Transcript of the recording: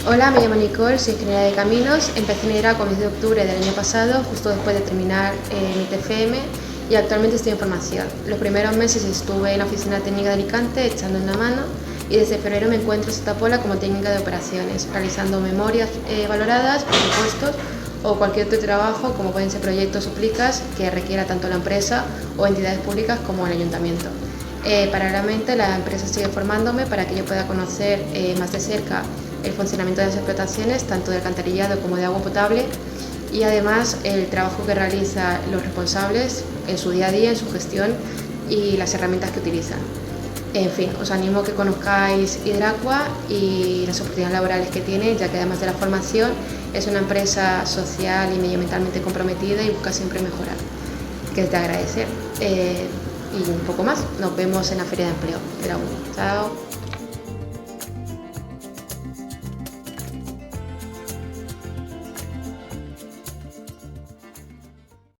Hola, me llamo Nicole, soy ingeniera de caminos. Empecé en Hidraco a mes de octubre del año pasado, justo después de terminar mi TFM, y actualmente estoy en formación. Los primeros meses estuve en la oficina técnica de Alicante echando una mano, y desde febrero me encuentro en Santa Pola como técnica de operaciones, realizando memorias valoradas, presupuestos o cualquier otro trabajo, como pueden ser proyectos o plicas que requiera tanto la empresa o entidades públicas como el ayuntamiento. Paralelamente, la empresa sigue formándome para que yo pueda conocer más de cerca el funcionamiento de las explotaciones, tanto de alcantarillado como de agua potable, y además el trabajo que realizan los responsables en su día a día, en su gestión y las herramientas que utilizan. En fin, os animo a que conozcáis Hidracua y las oportunidades laborales que tiene, ya que además de la formación es una empresa social y medioambientalmente comprometida y busca siempre mejorar, que es de agradecer. Y un poco más, nos vemos en la Feria de Empleo. Chao.